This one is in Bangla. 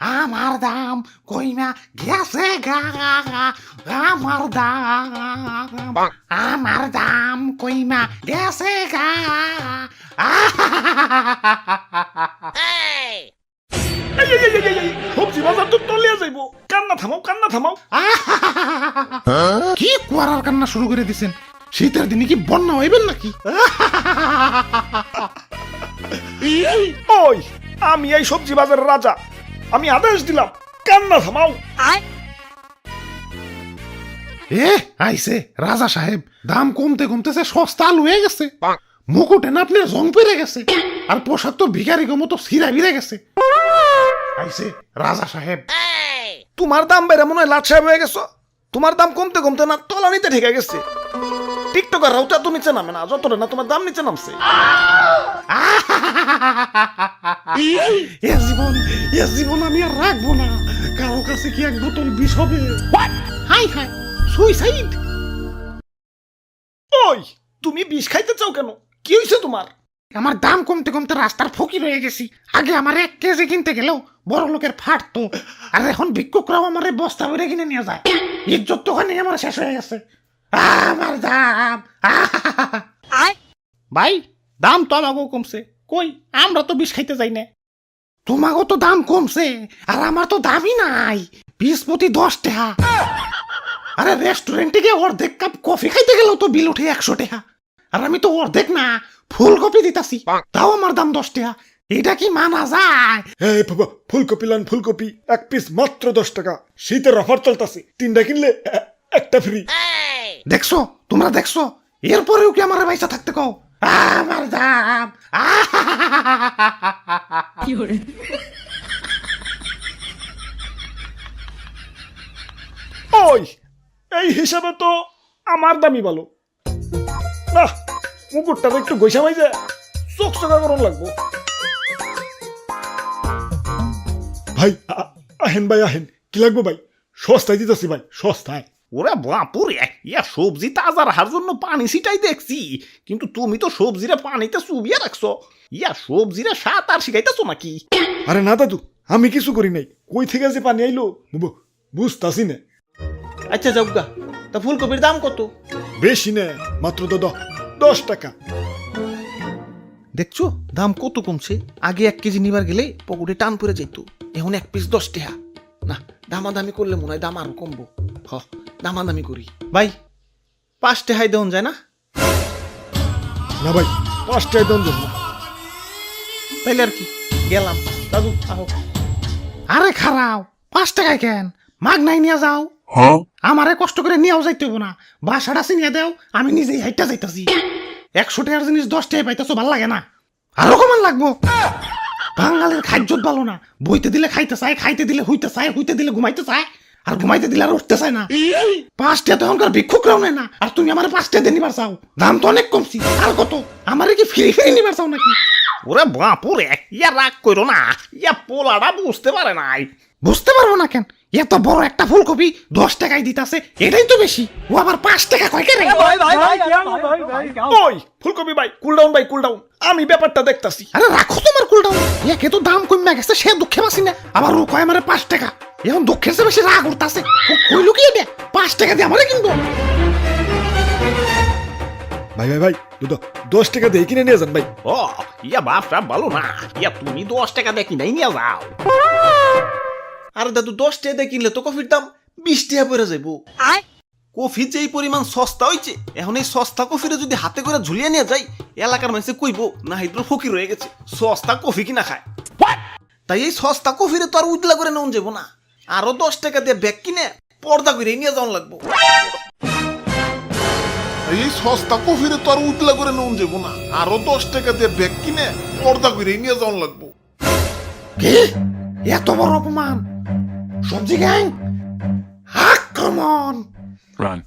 আমার দাম কইমা গেছে গা, আমার দাম কইমা গেছে গা। সবজি বাজার তো তলিয়া যাইবো, কান্না থামাও। কি কুয়ারার কান্না শুরু করে দিছেন? শীতের দিনে কি বন্যা হইবেন নাকি? ওই আমি এই সবজি বাজারের রাজা, আমি আদেশ দিলাম কান্না থামাও। আইছে রাজা সাহেব, দাম কমতে কমতেছে সস্তা আলু হয়ে গেছে। মুকুটে না আপনার জং পেরে গেছে, আর পোশাক তো ভিখারি মতো ছিঁড়া ভিড়ে গেছে। আইছে রাজা সাহেব। তোমার দাম বেড়ে মনে হয় লাট সাহেব হয়ে গেছো। তোমার দাম কমতে কমতে না তলানিতে ঠেকে গেছে। টিকটকাররাও তো এত নিচে নামে না, যতটা না তোমার দাম নিচে নামছে। এ জীবন আমি আর রাখবো না। কারো কাছে কি এক বোতল বিষ হবে? High high, suicide. ওই তুমি বিষ খাইতে চাও কেন? কি হয়েছে তোমার? আমার দাম কমতে কমতে রাস্তার ফকির হয়ে গেছি। আগে আমার 1 কেজি কিনতে গেলেও বড় লোকের ফাটতো, আর এখন ভিক্ষুকরাও আমার বস্তা ভরে কিনে নিয়ে যায়। ইজ্জত তো ওখানে আমার শেষ হয়ে গেছে। আমার দাম। ভাই, দাম তো আমাকেও কমছে। কই, আমরা তো বিষ খাইতে যাই না। তোমাকেও তো দাম কমছে, আর আমার তো দামই নাই। 20 প্রতি 10 টাকা। আরে রেস্টুরেন্টে গিয়ে অর্ধেক কাপ কফি খাইতে গেলেও তো বিল উঠে 100 টাকা, আর আমি তো অর্ধেক না ফুলকপি দিতাছি, তাও আমার দাম 10 টাকা। এটা কি মানা যায়? এই বাবা, ফুলকপি লান, ফুলকপি 1 পিস মাত্র 10 টাকা। শীতের অফার চলতেছে, 3টা কিনলে একটা ফ্রি। দেখছো, তোমরা দেখছো? এরপরেও কি আমার পয়সা থাকতে কও? আমার দাম। ওই এই হিসাবে তো আমার দামই ভালো না। মুকুটটা তো একটু গৈসা মাইজে চকচকা করুন লাগবো। ভাই আহেন ভাই আহেন, কি লাগবো ভাই? সস্তায় দিতেছি ভাই, সস্তায়। ওরে বাপুরে, ইয়া সবজি তাজা রাখার জন্য পানি ছিটাই দেখছি, কিন্তু তুমি তো সবজিরে পানিতে চুবিয়ে রাখছো। ইয়া সবজিরে সাত আর শিখাইতেছো নাকি? আরে না দাদু, আমি কিছু করি নাই। কই থেকে যে পানি আইলো বুঝতাছি না। আচ্ছা যাবগা, তা ফুলকপির দাম কত? বেশি না, মাত্র 10 টাকা। দেখছো দাম কত কমছে। আগে 1 কেজি নিবার গেলে পকেটে টান পড়ে যেত, এখন 1 পিস 10 টাকা। না, দামাদামি করলে মনে হয় দাম আরো কমবো। দামাদামি করি। ভাই 5 টাকায় দেওয়া যায় না? না ভাই, 5 টাকায় দাম দেব না। তাইলে আর কি, গেলাম। দাদু আহো। আরে খারাও, 5 টাকায় কেন? মাগ নাই নিয়ে যাও। আমারে কষ্ট করে নিয়েও যাইতে হইব না। বাসাটা চিনিয়ে দেও, আমি নিজেই হাইটা যাইতাছি। 100 টাকার জিনিস 10 টাকায় পাইতেছো, ভাল লাগে না? আরো কমান লাগবো। বাঙালির খাদ্যত ভালো না। বইতে দিলে খাইতে চায়, খাইতে দিলে হইতে চায়, হইতে দিলে ঘুমাইতে চায়, আর ঘুমাইতে দিলে আর উঠতে চায় না। 5 টাকা তো এখনকার ভিক্ষুকরাও নেয় না, আর তুমি আমার 5 টাকা দিয়ে নিবার চাও? দাম তো অনেক কমছি। আর কত? আমারে কি ফ্রি ফ্রি নিবার চাও নাকি? ওরে বাপুরে, ইয়া রাগ করো না, ইয়া পোলাটা বুঝতে পারে নাই। বুঝতে পারবো না কেন? এত বড় একটা ফুলকপি 10 টাকায় দিতাছে, এটাই তো বেশি। ও আবার 5 টাকা কয় কেন? ওই ফুলকপি ভাই, কুল ডাউন ভাই, কুল ডাউন। আমি ব্যাপারটা দেখতাছি। আরে রাখো তোমার কুলটাও। একে তো দাম কমে গেছে, সে দুঃখে বাসি না, আবার ও কয় আমারে 5 টাকা। এখন দুঃখের চেয়ে বেশি রাগ উঠতাছে। কইলো কি এটা? 5 টাকা দিয়ে আমারে কিনবো? ভাই ভাই ভাই, 10 টাকা দিয়ে কিনে নিয়ে যান ভাই। ও, ইয়া বাপটা ভালো না, ইয়া তুমি 10 টাকা দেখি নাই নিয়ে যাও। আরে দাদু 10 টাকা দিয়ে কিনলে তো কফির দাম 20 টাকা পড়ে যাইবো। কফি যে এই পরিমাণ সস্তা হইছে, এখন এই সস্তা কফিরে যদি হাতে করে ঝুলিয়ে নিয়ে যাই, এলাকার মানুষে কইবো না হাইদ্র ফকির হয়ে গেছে, সস্তা কফি কিনা খায়। তাই এই সস্তা কফিরে তো আর উজলা করে নেওয়া যাবো না। আরো 10 টাকা দিয়ে ব্যাগ কিনে পর্দা করে নিয়ে যাওয়া লাগবো। এই সস্তা কফিরে তো আর উতলা করে নুন যাবো না, আরো 10 টাকা দিয়ে ব্যাগ কিনে পর্দা করে নিয়ে যাওয়ান লাগবো। কি? এত বড় অপমান! সবজি গ্যাং, আক্রমণ! Run.